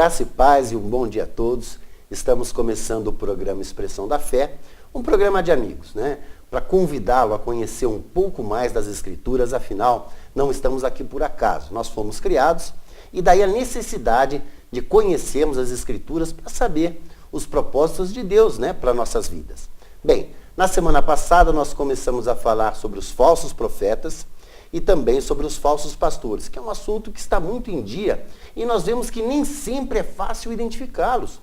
Graça e paz e um bom dia a todos. Estamos começando o programa Expressão da Fé, um programa de amigos, né? Para convidá-lo a conhecer um pouco mais das Escrituras, afinal, não estamos aqui por acaso. Nós fomos criados e daí a necessidade de conhecermos as Escrituras para saber os propósitos de Deus, né, para nossas vidas. Bem, na semana passada nós começamos a falar sobre os falsos profetas e também sobre os falsos pastores, que é um assunto que está muito em dia e nós vemos que nem sempre é fácil identificá-los,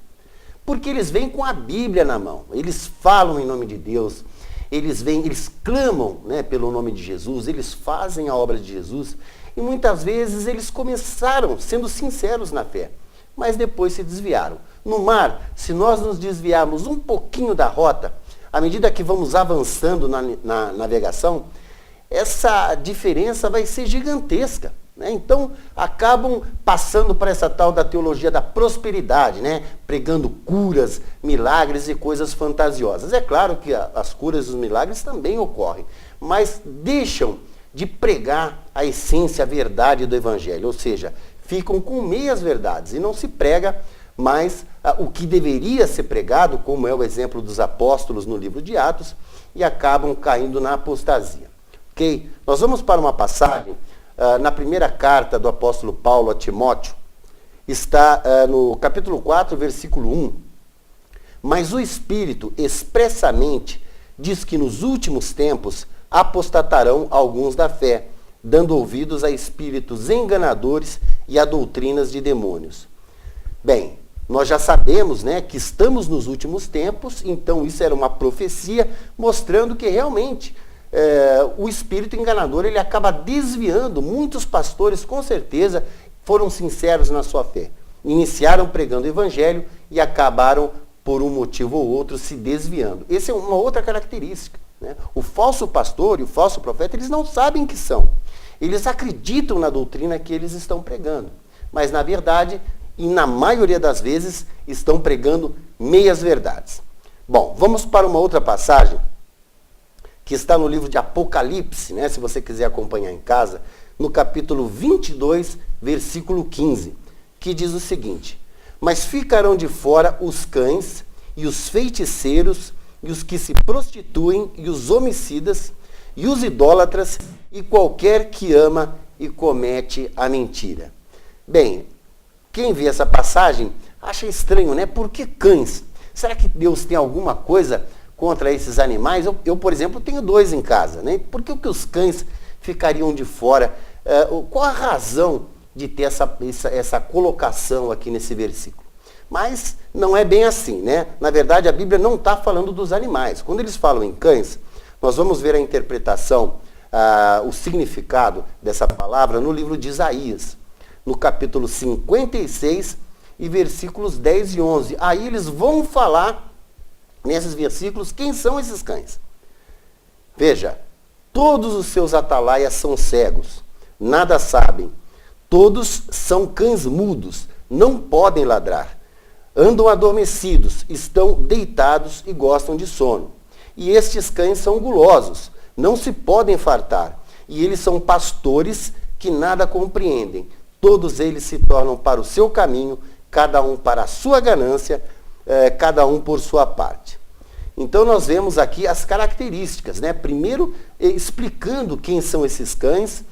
porque eles vêm com a Bíblia na mão, eles falam em nome de Deus, eles clamam, né, pelo nome de Jesus, eles fazem a obra de Jesus e muitas vezes eles começaram sendo sinceros na fé, mas depois se desviaram. No mar, se nós nos desviarmos um pouquinho da rota, à medida que vamos avançando na navegação, essa diferença vai ser gigantesca, né? Então, acabam passando para essa tal da teologia da prosperidade, né? Pregando curas, milagres e coisas fantasiosas. É claro que as curas e os milagres também ocorrem, mas deixam de pregar a essência, a verdade do Evangelho, ou seja, ficam com meias verdades e não se prega mais o que deveria ser pregado, como é o exemplo dos apóstolos no livro de Atos, e acabam caindo na apostasia. Ok? Nós vamos para uma passagem, na primeira carta do apóstolo Paulo a Timóteo, está no capítulo 4, versículo 1. Mas o Espírito expressamente diz que nos últimos tempos apostatarão alguns da fé, dando ouvidos a espíritos enganadores e a doutrinas de demônios. Bem, nós já sabemos, né, que estamos nos últimos tempos, então isso era uma profecia mostrando que realmente o espírito enganador ele acaba desviando. Muitos pastores, com certeza, foram sinceros na sua fé. Iniciaram pregando o evangelho e acabaram, por um motivo ou outro, se desviando. Essa é uma outra característica, né? O falso pastor e o falso profeta, eles não sabem que são. Eles acreditam na doutrina que eles estão pregando. Mas, na verdade, e na maioria das vezes, estão pregando meias verdades. Bom, vamos para uma outra passagem, que está no livro de Apocalipse, né, se você quiser acompanhar em casa, no capítulo 22, versículo 15, que diz o seguinte: mas ficarão de fora os cães e os feiticeiros e os que se prostituem e os homicidas e os idólatras e qualquer que ama e comete a mentira. Bem, quem vê essa passagem acha estranho, né? Por que cães? Será que Deus tem alguma coisa contra esses animais? Eu, por exemplo, tenho 2 em casa, né? Por que os cães ficariam de fora? Qual a razão de ter essa colocação aqui nesse versículo? Mas não é bem assim, né? Na verdade, a Bíblia não está falando dos animais. Quando eles falam em cães, nós vamos ver a interpretação, o significado dessa palavra no livro de Isaías, no capítulo 56 e versículos 10 e 11. Aí eles vão falar, nesses versículos, quem são esses cães. Veja, todos os seus atalaias são cegos, nada sabem. Todos são cães mudos, não podem ladrar. Andam adormecidos, estão deitados e gostam de sono. E estes cães são gulosos, não se podem fartar. E eles são pastores que nada compreendem. Todos eles se tornam para o seu caminho, cada um para a sua ganância, cada um por sua parte. Então nós vemos aqui as características, né? Primeiro explicando quem são esses cães,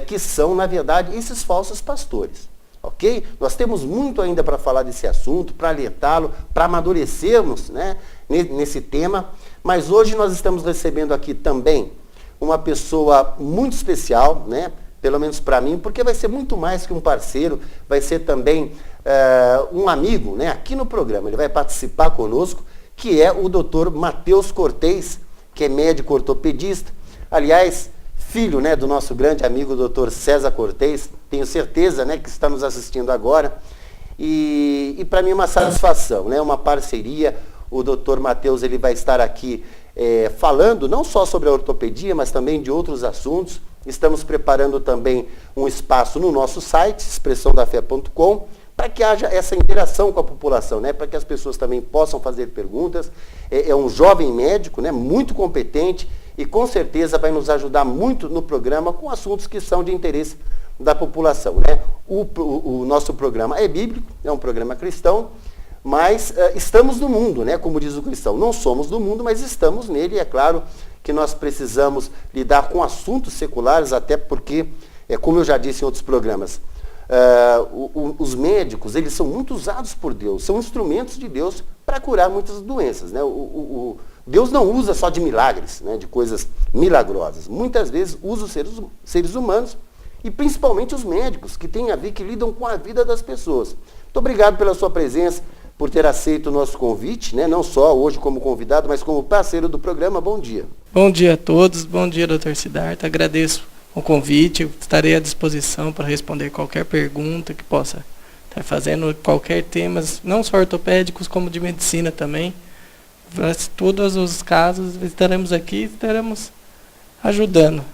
que são, na verdade, esses falsos pastores. Ok? Nós temos muito ainda para falar desse assunto, para alertá-lo, para amadurecermos, né, nesse tema, mas hoje nós estamos recebendo aqui também uma pessoa muito especial, né? Pelo menos para mim, porque vai ser muito mais que um parceiro, vai ser também um amigo, né, aqui no programa. Ele vai participar conosco, que é o Dr. Matheus Cortez, que é médico ortopedista. Aliás, filho, né, do nosso grande amigo Dr. César Cortez, tenho certeza, né, que está nos assistindo agora. E para mim é uma satisfação, né, uma parceria. O Dr. Matheus ele vai estar aqui falando não só sobre a ortopedia, mas também de outros assuntos. Estamos preparando também um espaço no nosso site, expressãodafé.com, para que haja essa interação com a população, né? Para que as pessoas também possam fazer perguntas. É um jovem médico, né? Muito competente e com certeza vai nos ajudar muito no programa com assuntos que são de interesse da população, né? O nosso programa é bíblico, é um programa cristão, mas estamos no mundo, né? Como diz o cristão, não somos do mundo, mas estamos nele, e é claro que nós precisamos lidar com assuntos seculares, até porque, como eu já disse em outros programas, os médicos, eles são muito usados por Deus, são instrumentos de Deus para curar muitas doenças, né? Deus não usa só de milagres, né? De coisas milagrosas. Muitas vezes usa os seres humanos e principalmente os médicos, que têm a ver, que lidam com a vida das pessoas. Muito obrigado pela sua presença, por ter aceito o nosso convite, né? Não só hoje como convidado, mas como parceiro do programa. Bom dia. Bom dia a todos, bom dia, Dr. Siddhartha. Agradeço o convite, eu estarei à disposição para responder qualquer pergunta que possa estar fazendo, qualquer tema, não só ortopédicos, como de medicina também. Para todos os casos, estaremos aqui, estaremos ajudando.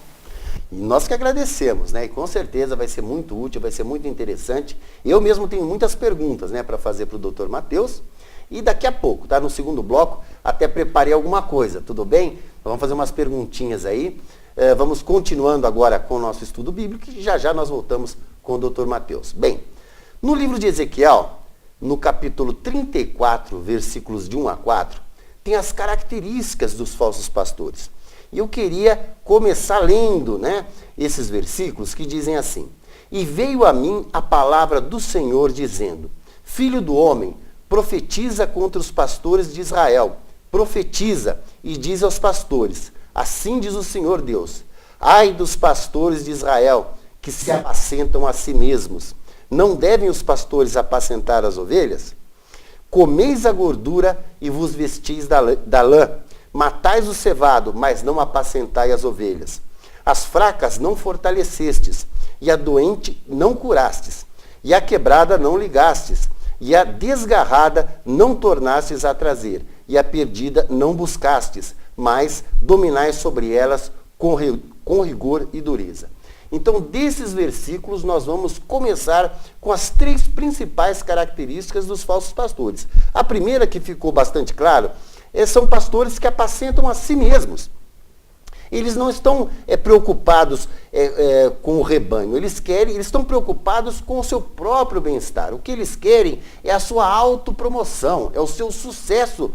E nós que agradecemos, né? E com certeza vai ser muito útil, vai ser muito interessante. Eu mesmo tenho muitas perguntas, né, para fazer para o Dr. Matheus. E daqui a pouco, tá? No segundo bloco, até preparei alguma coisa, tudo bem? Então, vamos fazer umas perguntinhas aí. Vamos continuando agora com o nosso estudo bíblico e já nós voltamos com o Dr. Matheus. Bem, no livro de Ezequiel, no capítulo 34, versículos de 1 a 4, tem as características dos falsos pastores. E eu queria começar lendo, né, esses versículos que dizem assim: E veio a mim a palavra do Senhor dizendo, Filho do homem, profetiza contra os pastores de Israel. Profetiza e diz aos pastores, assim diz o Senhor Deus, ai dos pastores de Israel, que se apacentam a si mesmos. Não devem os pastores apacentar as ovelhas? Comeis a gordura e vos vestis da lã. Matais o cevado, mas não apacentai as ovelhas. As fracas não fortalecestes, e a doente não curastes, e a quebrada não ligastes, e a desgarrada não tornastes a trazer, e a perdida não buscastes, mas dominais sobre elas com rigor e dureza. Então, desses versículos, nós vamos começar com as 3 principais características dos falsos pastores. A primeira, que ficou bastante claro, são pastores que apacentam a si mesmos. Eles não estão preocupados com o rebanho, eles estão preocupados com o seu próprio bem-estar. O que eles querem é a sua autopromoção, é o seu sucesso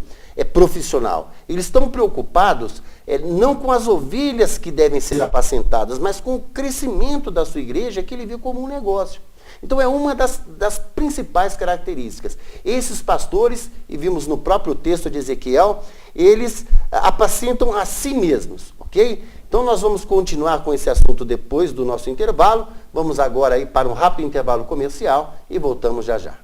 profissional. Eles estão preocupados não com as ovelhas que devem ser apacentadas, mas com o crescimento da sua igreja, que ele vê como um negócio. Então é uma das principais características. Esses pastores, e vimos no próprio texto de Ezequiel, eles apacentam a si mesmos, ok? Então nós vamos continuar com esse assunto depois do nosso intervalo. Vamos agora aí para um rápido intervalo comercial e voltamos já já.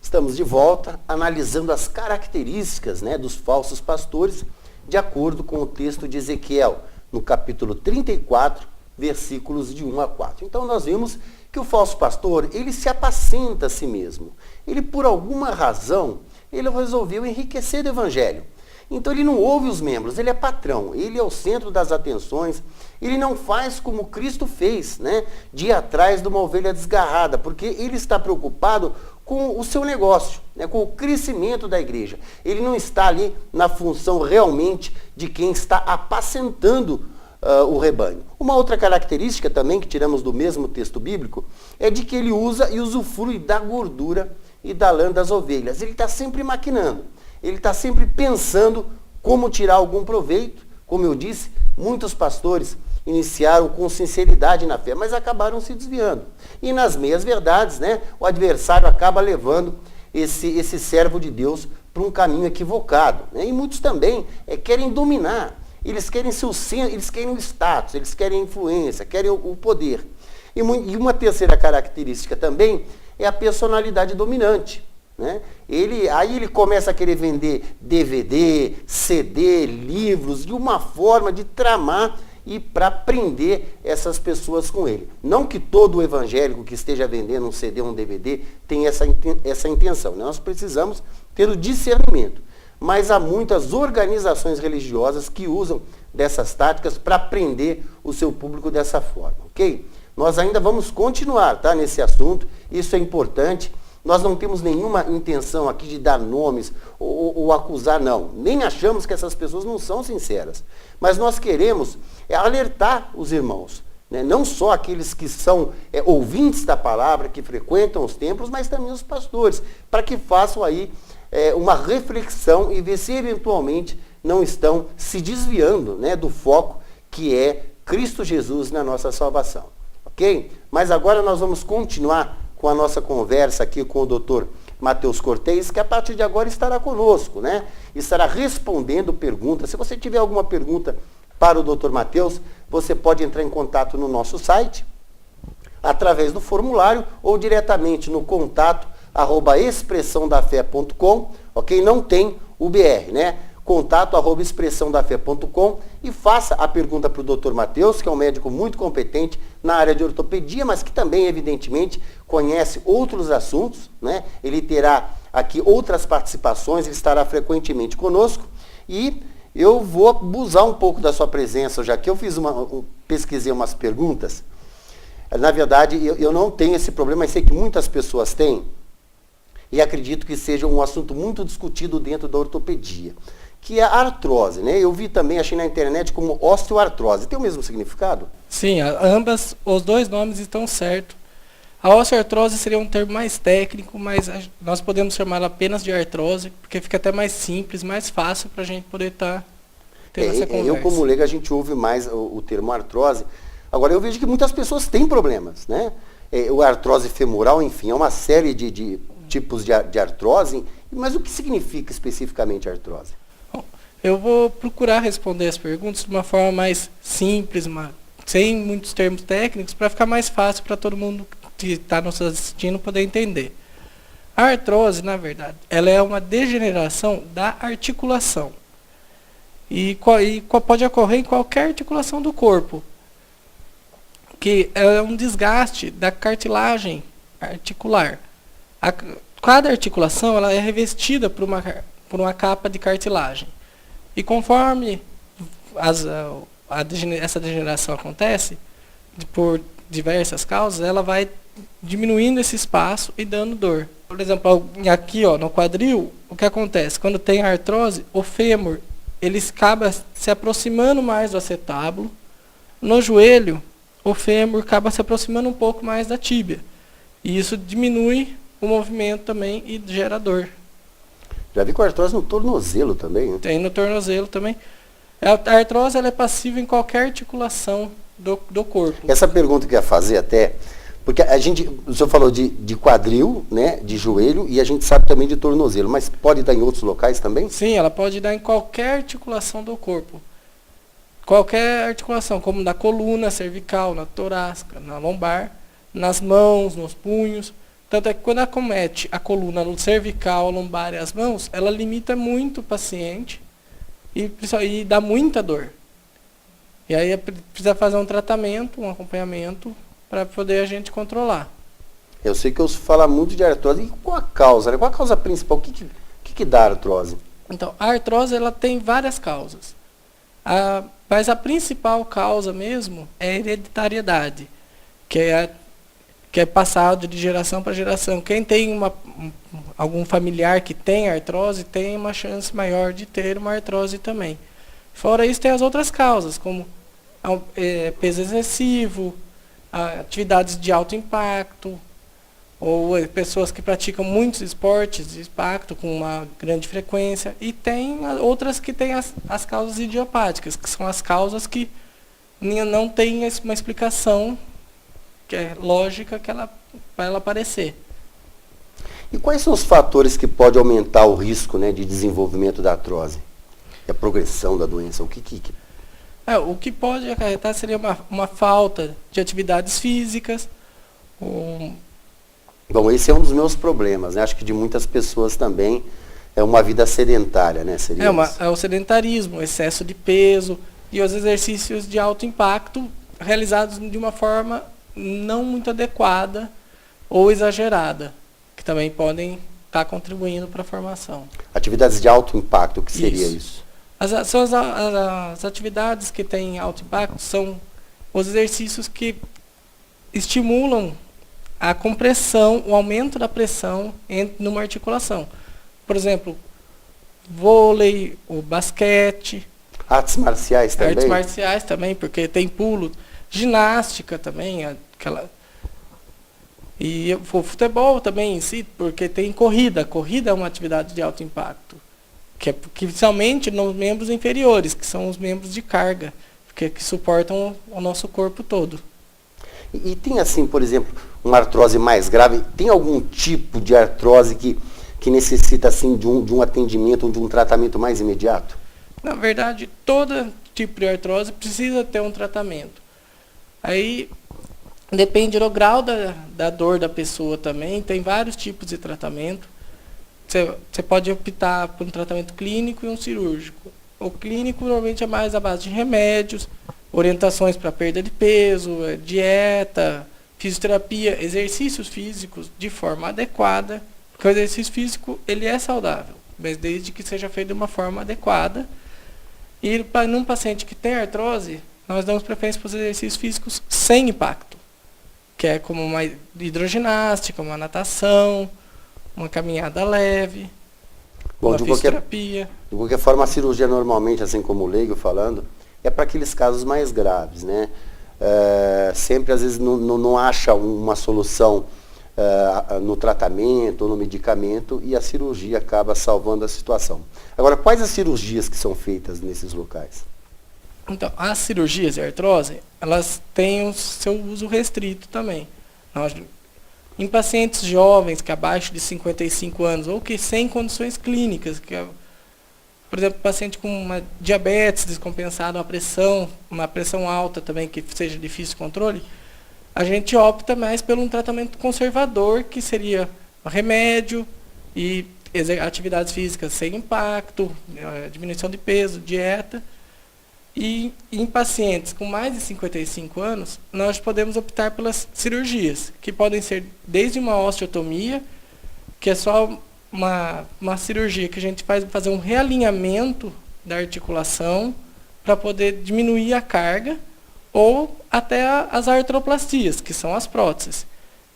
Estamos de volta analisando as características, né, dos falsos pastores, de acordo com o texto de Ezequiel, no capítulo 34, versículos de 1 a 4. Então nós vimos que o falso pastor, ele se apacenta a si mesmo. Ele, por alguma razão, ele resolveu enriquecer do evangelho. Então ele não ouve os membros, ele é patrão, ele é o centro das atenções, ele não faz como Cristo fez, né, de ir atrás de uma ovelha desgarrada, porque ele está preocupado com o seu negócio, né, com o crescimento da igreja. Ele não está ali na função realmente de quem está apacentando o rebanho. Uma outra característica também que tiramos do mesmo texto bíblico é de que ele usa e usufrui da gordura e da lã das ovelhas. Ele está sempre maquinando, ele está sempre pensando como tirar algum proveito. Como eu disse, muitos pastores iniciaram com sinceridade na fé, mas acabaram se desviando. E nas meias verdades, né, o adversário acaba levando esse servo de Deus para um caminho equivocado, né? E muitos também querem dominar, eles querem eles querem o status, eles querem a influência, querem o poder. E uma terceira característica também é a personalidade dominante, né? Aí ele começa a querer vender DVD, CD, livros, de uma forma de tramar e para prender essas pessoas com ele. Não que todo evangélico que esteja vendendo um CD ou um DVD tenha essa intenção, né? Nós precisamos ter o discernimento. Mas há muitas organizações religiosas que usam dessas táticas para prender o seu público dessa forma, ok? Nós ainda vamos continuar, tá, nesse assunto, isso é importante, Nós não temos nenhuma intenção aqui de dar nomes ou acusar, não. Nem achamos que essas pessoas não são sinceras. Mas nós queremos alertar os irmãos, né? Não só aqueles que são ouvintes da palavra, que frequentam os templos, mas também os pastores, para que façam aí uma reflexão e ver se eventualmente não estão se desviando, né, do foco que é Cristo Jesus na nossa salvação. Ok? Mas agora nós vamos continuar com a nossa conversa aqui com o Dr. Matheus Cortez, que a partir de agora estará conosco, né? Estará respondendo perguntas. Se você tiver alguma pergunta para o Dr. Matheus, você pode entrar em contato no nosso site, através do formulário ou diretamente no contato@expressãodafé.com, ok? Não tem o BR, né? contato@expressãodafé.com e faça a pergunta para o Dr. Matheus, que é um médico muito competente na área de ortopedia, mas que também, evidentemente, conhece outros assuntos, né? Ele terá aqui outras participações, ele estará frequentemente conosco e eu vou abusar um pouco da sua presença, já que eu pesquisei umas perguntas. Na verdade, eu não tenho esse problema, mas sei que muitas pessoas têm e acredito que seja um assunto muito discutido dentro da ortopedia, que é a artrose, né? Eu vi também, achei na internet como osteoartrose. Tem o mesmo significado? Sim, os dois nomes estão certos. A osteoartrose seria um termo mais técnico, mas nós podemos chamá-la apenas de artrose, porque fica até mais simples, mais fácil para a gente poder estar tendo essa conversa. Eu, como leigo, a gente ouve mais o termo artrose. Agora, eu vejo que muitas pessoas têm problemas, né? O artrose femoral, enfim, é uma série de tipos de artrose, mas o que significa especificamente artrose? Eu vou procurar responder as perguntas de uma forma mais simples, sem muitos termos técnicos, para ficar mais fácil para todo mundo que está nos assistindo poder entender. A artrose, na verdade, ela é uma degeneração da articulação. E pode ocorrer em qualquer articulação do corpo, que é um desgaste da cartilagem articular. Cada articulação ela é revestida por uma capa de cartilagem. E conforme essa degeneração acontece, por diversas causas, ela vai diminuindo esse espaço e dando dor. Por exemplo, aqui no quadril, o que acontece? Quando tem artrose, o fêmur ele acaba se aproximando mais do acetábulo. No joelho, o fêmur acaba se aproximando um pouco mais da tíbia. E isso diminui o movimento também e gera dor. Já vi com artrose no tornozelo também, né? Tem no tornozelo também. A artrose ela é passível em qualquer articulação do corpo. Essa pergunta que eu ia fazer até, porque o senhor falou de quadril, né, de joelho, e a gente sabe também de tornozelo, mas pode dar em outros locais também? Sim, ela pode dar em qualquer articulação do corpo. Qualquer articulação, como na coluna cervical, na torácica, na lombar, nas mãos, nos punhos. Tanto é que quando acomete a coluna cervical, a lombar e as mãos, ela limita muito o paciente e dá muita dor. E aí precisa fazer um tratamento, um acompanhamento, para poder a gente controlar. Eu sei que eu falo muito de artrose. E qual a causa? Né? Qual a causa principal? O que dá artrose? Então, a artrose ela tem várias causas. Mas a principal causa mesmo é a hereditariedade, que é passado de geração para geração. Quem tem algum familiar que tem artrose, tem uma chance maior de ter uma artrose também. Fora isso, tem as outras causas, como peso excessivo, atividades de alto impacto, ou pessoas que praticam muitos esportes de impacto com uma grande frequência. E tem outras que têm as causas idiopáticas, que são as causas que não têm uma explicação que é lógica para ela aparecer. E quais são os fatores que podem aumentar o risco, né, de desenvolvimento da artrose? E a progressão da doença? O que pode acarretar seria uma falta de atividades físicas. Bom, esse é um dos meus problemas, né? Acho que de muitas pessoas também é uma vida sedentária, né? É o sedentarismo, o excesso de peso e os exercícios de alto impacto realizados de uma forma não muito adequada ou exagerada, que também podem estar contribuindo para a formação. Atividades de alto impacto, o que seria isso? As atividades que têm alto impacto são os exercícios que estimulam a compressão, o aumento da pressão numa articulação. Por exemplo, vôlei, o basquete. Artes marciais também? Artes marciais também, porque tem pulo. Ginástica também, e o futebol também em si, porque tem corrida. Corrida é uma atividade de alto impacto, que é principalmente nos membros inferiores, que são os membros de carga, que suportam o nosso corpo todo. E tem assim, por exemplo, uma artrose mais grave, tem algum tipo de artrose que necessita assim de um atendimento, de um tratamento mais imediato? Na verdade, todo tipo de artrose precisa ter um tratamento. Aí depende do grau da dor da pessoa também, tem vários tipos de tratamento. Você pode optar por um tratamento clínico e um cirúrgico. O clínico normalmente é mais à base de remédios, orientações para perda de peso, dieta, fisioterapia, exercícios físicos de forma adequada, porque o exercício físico ele é saudável, mas desde que seja feito de uma forma adequada. E num paciente que tem artrose, nós damos preferência para os exercícios físicos sem impacto, que é como uma hidroginástica, uma natação, uma caminhada leve, uma fisioterapia. De qualquer forma, a cirurgia normalmente, assim como o leigo falando, é para aqueles casos mais graves, né? Sempre, às vezes, não acha uma solução no tratamento ou no medicamento e a cirurgia acaba salvando a situação. Agora, quais as cirurgias que são feitas nesses locais? Então, as cirurgias de artrose, elas têm o seu uso restrito também. Em pacientes jovens, que abaixo de 55 anos, ou que sem condições clínicas, por exemplo, paciente com uma diabetes descompensada, uma pressão alta também, que seja difícil controle, a gente opta mais por um tratamento conservador, que seria remédio e atividades físicas sem impacto, diminuição de peso, dieta. E em pacientes com mais de 55 anos, nós podemos optar pelas cirurgias, que podem ser desde uma osteotomia, que é só uma cirurgia que a gente faz fazer um realinhamento da articulação para poder diminuir a carga, ou até as artroplastias, que são as próteses.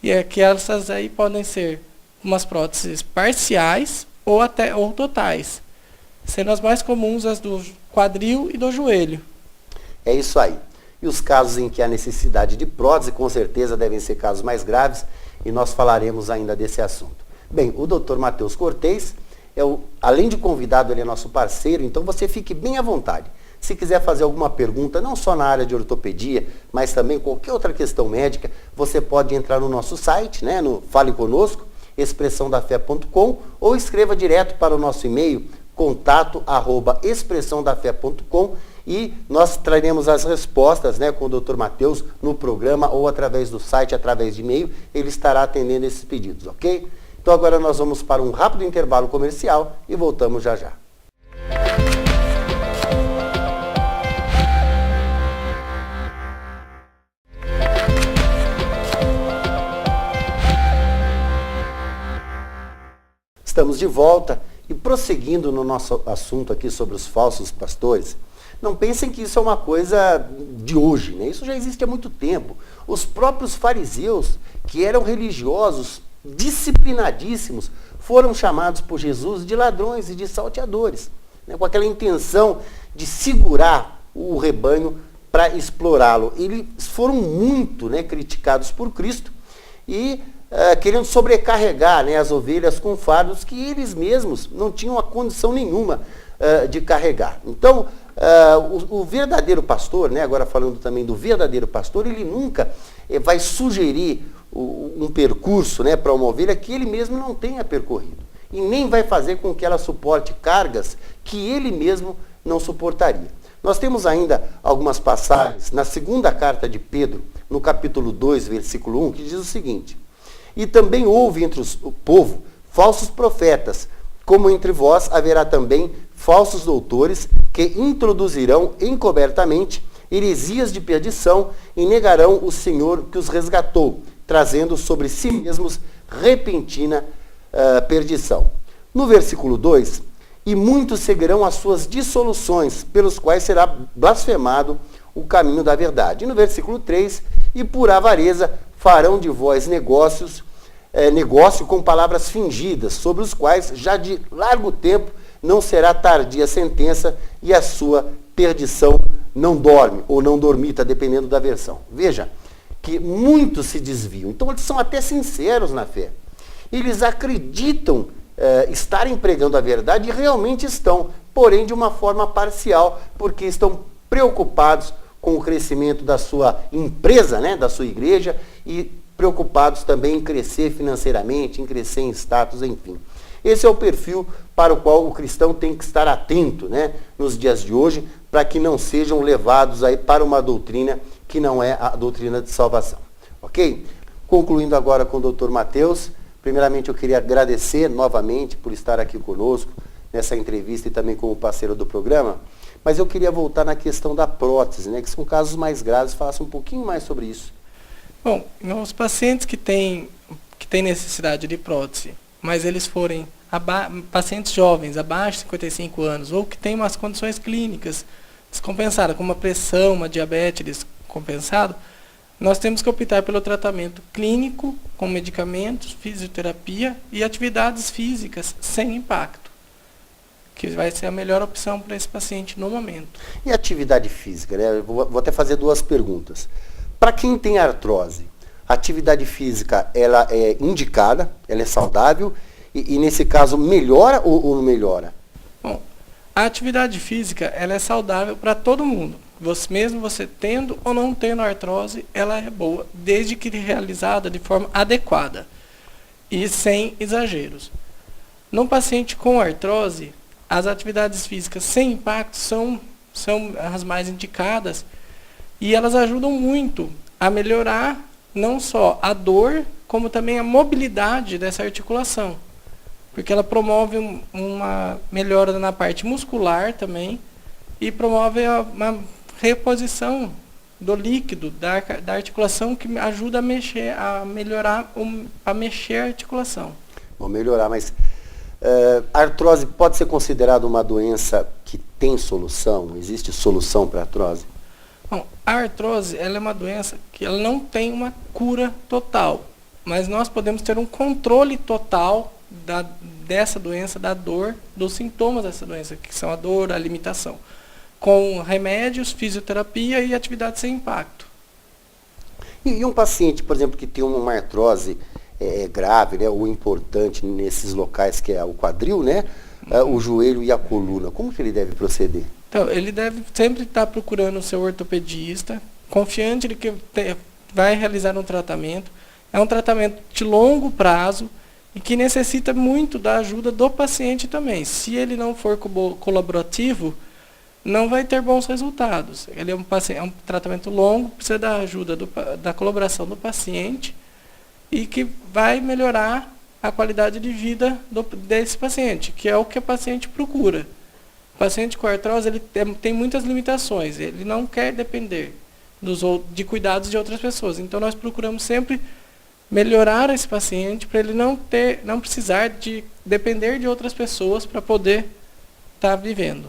E é que essas aí podem ser umas próteses parciais ou totais, sendo as mais comuns as do quadril e do joelho. É isso aí. E os casos em que há necessidade de prótese, com certeza devem ser casos mais graves, e nós falaremos ainda desse assunto. Bem, o Dr. Matheus Cortez, além de convidado, ele é nosso parceiro, então você fique bem à vontade. Se quiser fazer alguma pergunta, não só na área de ortopedia, mas também qualquer outra questão médica, você pode entrar no nosso site, né, no Fale Conosco, expressãodafé.com, ou escreva direto para o nosso e-mail, contato@expressãodafé.com, e nós traremos as respostas, né, com o Dr. Matheus no programa ou através do site, através de e-mail, ele estará atendendo esses pedidos, ok? Então agora nós vamos para um rápido intervalo comercial e voltamos já já. Estamos de volta e prosseguindo no nosso assunto aqui sobre os falsos pastores. Não pensem que isso é uma coisa de hoje, né? Isso já existe há muito tempo. Os próprios fariseus, que eram religiosos, disciplinadíssimos, foram chamados por Jesus de ladrões e de salteadores, né? Com aquela intenção de segurar o rebanho para explorá-lo. Eles foram muito, né, criticados por Cristo e querendo sobrecarregar, né, as ovelhas com fardos que eles mesmos não tinham a condição nenhuma de carregar. Então, o verdadeiro pastor, né, agora falando também do verdadeiro pastor, ele nunca vai sugerir um percurso, né, para uma ovelha que ele mesmo não tenha percorrido. E nem vai fazer com que ela suporte cargas que ele mesmo não suportaria. Nós temos ainda algumas passagens na segunda carta de Pedro, no capítulo 2, versículo 1, que diz o seguinte: e também houve entre o povo falsos profetas, como entre vós haverá também falsos doutores que introduzirão encobertamente heresias de perdição e negarão o Senhor que os resgatou, trazendo sobre si mesmos repentina perdição. No versículo 2, e muitos seguirão as suas dissoluções, pelos quais será blasfemado o caminho da verdade. E no versículo 3, e por avareza farão de vós negócio com palavras fingidas, sobre os quais já de largo tempo não será tardia a sentença e a sua perdição não dorme, ou não dormita, dependendo da versão. Veja que muitos se desviam, então eles são até sinceros na fé. Eles acreditam estarem pregando a verdade e realmente estão, porém de uma forma parcial, porque estão preocupados com o crescimento da sua empresa, né, da sua igreja, e preocupados também em crescer financeiramente, em crescer em status, enfim. Esse é o perfil para o qual o cristão tem que estar atento, né, nos dias de hoje, para que não sejam levados aí para uma doutrina que não é a doutrina de salvação. Ok? Concluindo agora com o Dr. Mateus, primeiramente eu queria agradecer novamente por estar aqui conosco nessa entrevista e também como parceiro do programa, mas eu queria voltar na questão da prótese, né, que são casos mais graves, faça um pouquinho mais sobre isso. Bom, os pacientes que têm necessidade de prótese, mas eles forem pacientes jovens, abaixo de 55 anos, ou que têm umas condições clínicas descompensadas, como uma pressão, uma diabetes descompensada, nós temos que optar pelo tratamento clínico, com medicamentos, fisioterapia e atividades físicas sem impacto, que vai ser a melhor opção para esse paciente no momento. E atividade física, né? Vou até fazer duas perguntas. Para quem tem artrose, a atividade física ela é indicada, ela é saudável e nesse caso melhora ou não melhora? Bom, a atividade física ela é saudável para todo mundo. Mesmo você tendo ou não tendo artrose, ela é boa, desde que realizada de forma adequada e sem exageros. No paciente com artrose, as atividades físicas sem impacto são as mais indicadas e elas ajudam muito a melhorar não só a dor, como também a mobilidade dessa articulação. Porque ela promove uma melhora na parte muscular também e promove uma reposição do líquido da articulação que ajuda a melhorar a mexer a articulação. Vou melhorar, mas a artrose pode ser considerada uma doença que tem solução? Existe solução para a artrose? Bom, a artrose ela é uma doença que ela não tem uma cura total, mas nós podemos ter um controle total dessa doença, da dor, dos sintomas dessa doença, que são a dor, a limitação, com remédios, fisioterapia e atividade sem impacto. E um paciente, por exemplo, que tem uma artrose grave, né, ou importante nesses locais, que é o quadril, né, o joelho e a coluna, como que ele deve proceder? Então, ele deve sempre estar procurando o seu ortopedista, confiante de que vai realizar um tratamento. É um tratamento de longo prazo e que necessita muito da ajuda do paciente também. Se ele não for colaborativo, não vai ter bons resultados. Ele é um tratamento longo, precisa da ajuda da colaboração do paciente e que vai melhorar a qualidade de vida desse paciente, que é o que o paciente procura. O paciente com artrose ele tem muitas limitações, ele não quer depender de cuidados de outras pessoas. Então nós procuramos sempre melhorar esse paciente para ele não precisar de depender de outras pessoas para poder estar vivendo.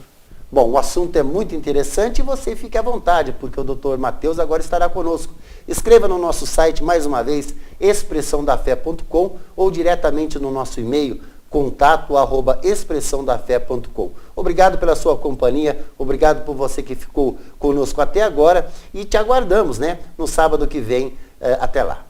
Bom, o assunto é muito interessante e você fique à vontade, porque o Dr. Mateus agora estará conosco. Escreva no nosso site, mais uma vez, expressãodafé.com ou diretamente no nosso e-mail, contato@expressãodafé.com. Obrigado pela sua companhia, obrigado por você que ficou conosco até agora e te aguardamos, né, no sábado que vem. Até lá.